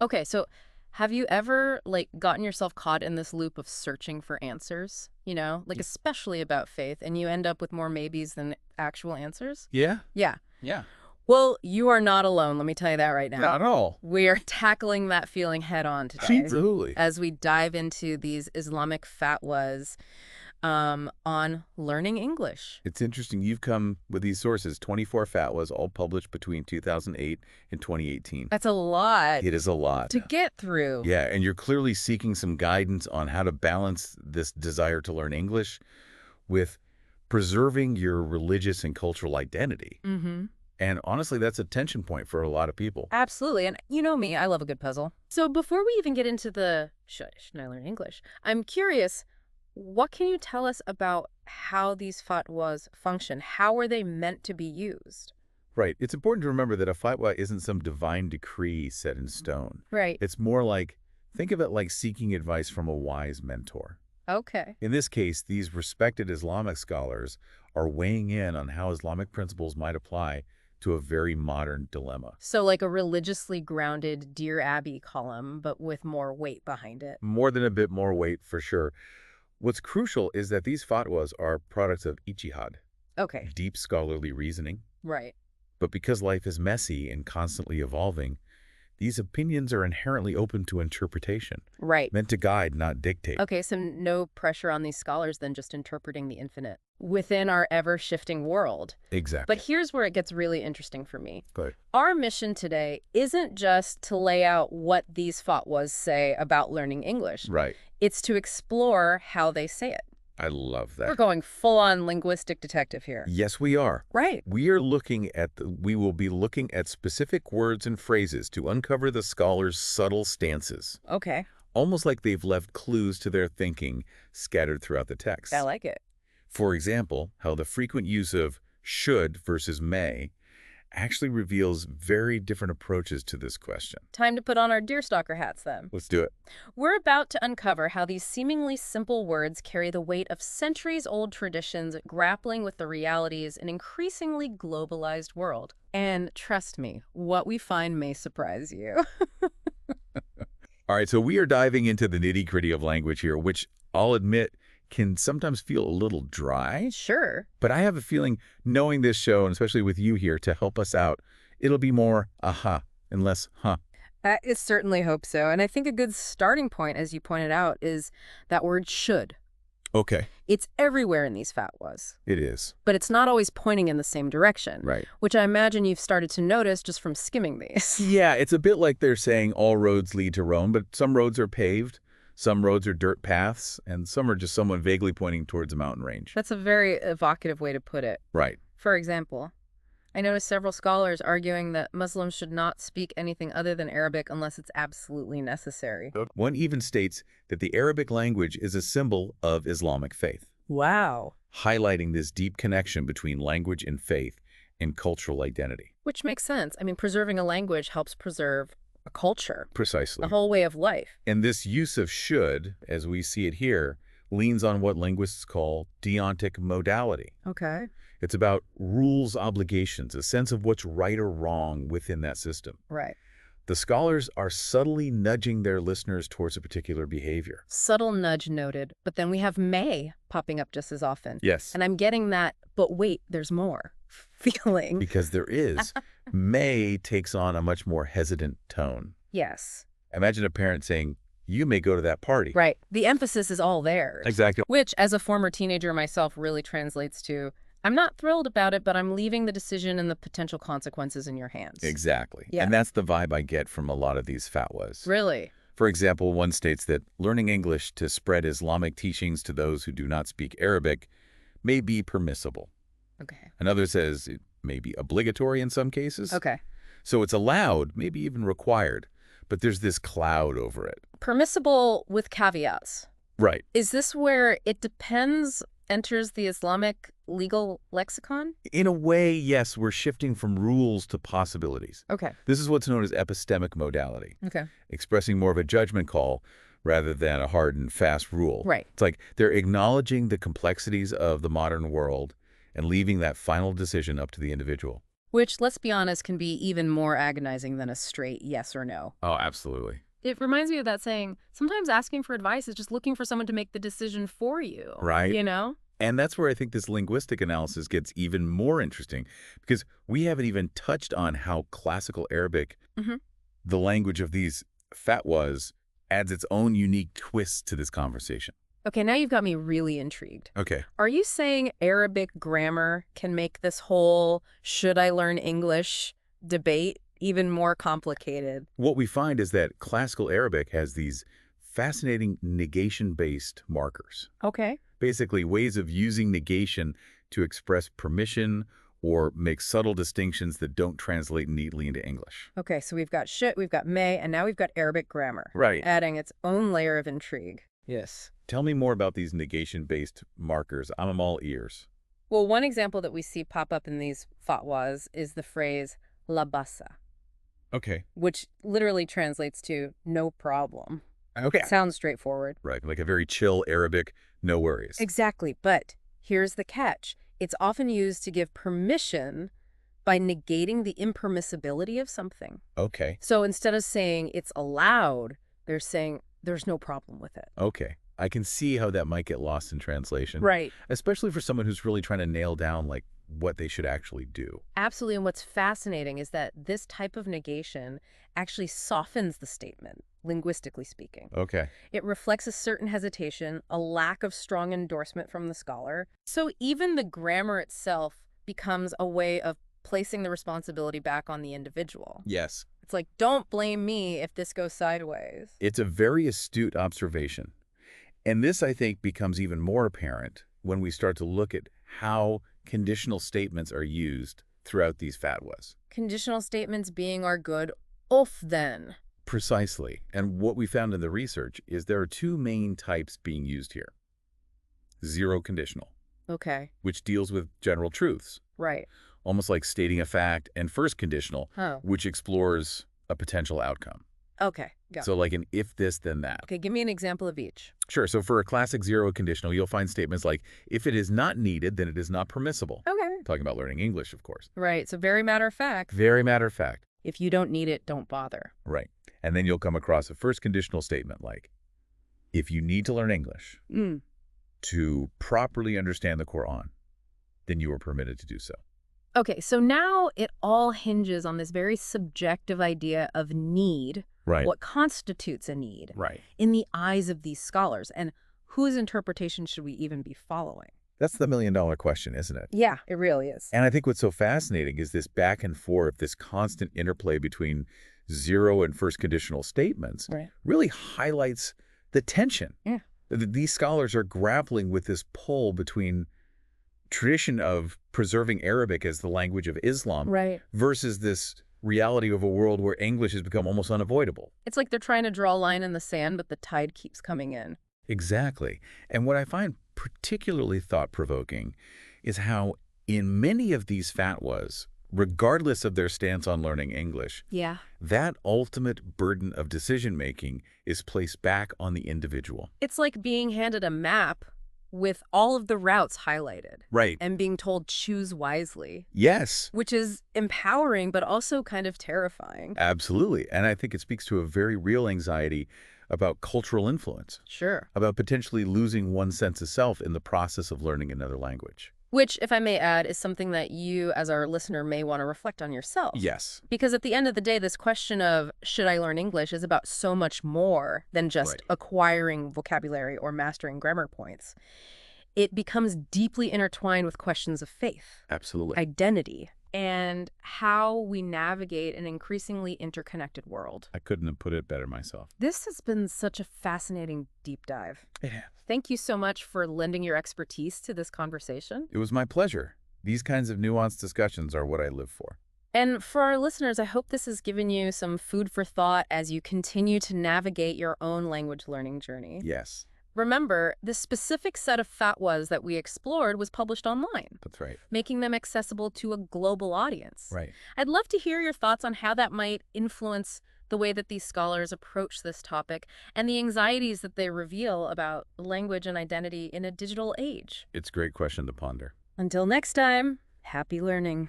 Okay, so have you ever, like, gotten yourself caught in this loop of searching for answers? Like, especially about faith, and you end up with more maybes than actual answers? Yeah? Yeah. Yeah. Well, you are not alone, let me tell you that right now. Not at all. We are tackling that feeling head on today Absolutely. as we dive into these Islamic fatwas on learning English. It's interesting. You've come with these sources, 24 fatwas, all published between 2008 and 2018. That's a lot It is a lot. to get through. Yeah, and you're clearly seeking some guidance on how to balance this desire to learn English with preserving your religious and cultural identity. Mm-hmm. And honestly, that's a tension point for a lot of people. Absolutely. And you know me, I love a good puzzle. So before we even get into the shouldn't I learn English, I'm curious, what can you tell us about how these fatwas function? How are they meant to be used? Right. It's important to remember that a fatwa isn't some divine decree set in stone. Right. It's more like, think of it like seeking advice from a wise mentor. Okay. In this case, these respected Islamic scholars are weighing in on how Islamic principles might apply to a very modern dilemma. So like a religiously grounded Dear Abby column, but with more weight behind it. More than a bit more weight, for sure. What's crucial is that these fatwas are products of ijtihad, Okay. deep scholarly reasoning. Right. But because life is messy and constantly evolving, these opinions are inherently open to interpretation, Right. meant to guide, not dictate. Okay, so no pressure on these scholars than just interpreting the infinite within our ever-shifting world. Exactly. But here's where it gets really interesting for me. Good. Our mission today isn't just to lay out what these fatwas say about learning English. Right. It's to explore how they say it. I love We're that. going full-on linguistic detective here. Yes, we are. Right. We will be looking at specific words and phrases to uncover the scholar's subtle stances, Okay. almost like they've left clues to their thinking scattered throughout the text. I like it. For example, how the frequent use of should versus may actually reveals very different approaches to this question. Time to put on our deerstalker hats then. Let's do it. We're about to uncover how these seemingly simple words carry the weight of centuries-old traditions grappling with the realities of an increasingly globalized world. And trust me, what we find may surprise you. All right, so we are diving into the nitty-gritty of language here, which I'll admit can sometimes feel a little dry. Sure. But I have a feeling, knowing this show, and especially with you here to help us out, it'll be more aha and less huh. I certainly hope so. And I think a good starting point, as you pointed out, is that word should. Okay, It's everywhere in these fatwas, it is. but it's not always pointing in the same direction, Right. which I imagine you've started to notice just from skimming these. Yeah, it's a bit like they're saying all roads lead to Rome, but some roads are paved, some roads are dirt paths, and some are just someone vaguely pointing towards a mountain range. That's a very evocative way to put it. Right. For example, I noticed several scholars arguing that Muslims should not speak anything other than Arabic unless it's absolutely necessary. One even states that the Arabic language is a symbol of Islamic faith, Wow. highlighting this deep connection between language and faith and cultural identity. Which makes sense. I mean, preserving a language helps preserve a culture, Precisely. a whole way of life. And this use of should, as we see it here, leans on what linguists call deontic modality. Okay. It's about rules, obligations, a sense of what's right or wrong within that system. Right. The scholars are subtly nudging their listeners towards a particular behavior. Subtle nudge noted, but then we have may popping up just as often. Yes. And I'm getting that, but wait, there's more feeling. Because there is. May takes on a much more hesitant tone. Yes. Imagine a parent saying, you may go to that party. Right. The emphasis is all there. Exactly. Which, as a former teenager myself, really translates to, I'm not thrilled about it, but I'm leaving the decision and the potential consequences in your hands. Exactly. Yeah. And that's the vibe I get from a lot of these fatwas. Really? For example, one states that learning English to spread Islamic teachings to those who do not speak Arabic may be permissible. Okay. Another says it may be obligatory in some cases. Okay. So it's allowed, maybe even required, but there's this cloud over it. Permissible with caveats. Right. Is this where it depends enters the Islamic legal lexicon? In a way, yes, we're shifting from rules to possibilities. Okay. This is what's known as epistemic modality, Okay. expressing more of a judgment call rather than a hard and fast rule. Right. It's like they're acknowledging the complexities of the modern world and leaving that final decision up to the individual. Which, let's be honest, can be even more agonizing than a straight yes or no. Oh, absolutely. It reminds me of that saying, sometimes asking for advice is just looking for someone to make the decision for you. Right. You know? And that's where I think this linguistic analysis gets even more interesting, because we haven't even touched on how classical Arabic, the language of these fatwas, adds its own unique twist to this conversation. Okay, now you've got me really intrigued. Okay. Are you saying Arabic grammar can make this whole should I learn English debate even more complicated? What we find is that classical Arabic has these fascinating negation-based markers. Okay. Basically, ways of using negation to express permission or make subtle distinctions that don't translate neatly into English. Okay, so we've got should, we've got may, and now we've got Arabic grammar. Right. Adding its own layer of intrigue. Yes. Tell me more about these negation-based markers. I'm all ears. Well, one example that we see pop up in these fatwas is the phrase la basa, Okay. which literally translates to no problem. Okay. Sounds straightforward. Right, like a very chill Arabic, no worries. Exactly, but here's the catch. It's often used to give permission by negating the impermissibility of something. Okay. So instead of saying it's allowed, they're saying there's no problem with it. Okay. I can see how that might get lost in translation. Right. Especially for someone who's really trying to nail down, like, what they should actually do. Absolutely, and what's fascinating is that this type of negation actually softens the statement, linguistically speaking. Okay. It reflects a certain hesitation, a lack of strong endorsement from the scholar. So even the grammar itself becomes a way of placing the responsibility back on the individual. Yes. It's like, don't blame me if this goes sideways. It's a very astute observation. And this, I think, becomes even more apparent when we start to look at how conditional statements are used throughout these fatwas. Conditional statements being our good off then. Precisely. And what we found in the research is there are two main types being used here. Zero conditional, Okay, which deals with general truths, right. almost like stating a fact, and first conditional, Oh, which explores a potential outcome. okay, got it. So like an if this, then that. Okay, give me an example of each. Sure. So for a classic zero conditional, you'll find statements like, if it is not needed, then it is not permissible. Okay. Talking about learning English, of course. Right, so very matter of fact. Very matter of fact. If you don't need it, don't bother. Right. And then you'll come across a first conditional statement like, if you need to learn English to properly understand the Quran, then you are permitted to do so. Okay, so now it all hinges on this very subjective idea of need. Right. What constitutes a need Right. in the eyes of these scholars, and whose interpretation should we even be following? That's the million-dollar question, isn't it? Yeah, it really is. And I think what's so fascinating is this back and forth, this constant interplay between zero and first conditional statements Right. really highlights the tension. Yeah. These scholars are grappling with this pull between tradition of preserving Arabic as the language of Islam Right. versus this reality of a world where English has become almost unavoidable. It's like they're trying to draw a line in the sand, but the tide keeps coming in. Exactly. And what I find particularly thought-provoking is how in many of these fatwas, regardless of their stance on learning English, Yeah. that ultimate burden of decision-making is placed back on the individual. It's like being handed a map with all of the routes highlighted Right. and being told choose wisely, Yes, which is empowering, but also kind of terrifying. absolutely. And I think it speaks to a very real anxiety about cultural influence, Sure. about potentially losing one's sense of self in the process of learning another language. Which, if I may add, is something that you, as our listener, may want to reflect on yourself. Yes. Because at the end of the day, this question of should I learn English is about so much more than just Right. acquiring vocabulary or mastering grammar points. It becomes deeply intertwined with questions of faith, Absolutely. identity, and how we navigate an increasingly interconnected world. I couldn't have put it better myself. This has been such a fascinating deep dive. It has. Thank you so much for lending your expertise to this conversation. It was my pleasure. These kinds of nuanced discussions are what I live for. And for our listeners, I hope this has given you some food for thought as you continue to navigate your own language learning journey. Yes, Remember, the specific set of fatwas that we explored was published online, that's right. making them accessible to a global audience. Right. I'd love to hear your thoughts on how that might influence the way that these scholars approach this topic and the anxieties that they reveal about language and identity in a digital age. It's a great question to ponder. Until next time, happy learning.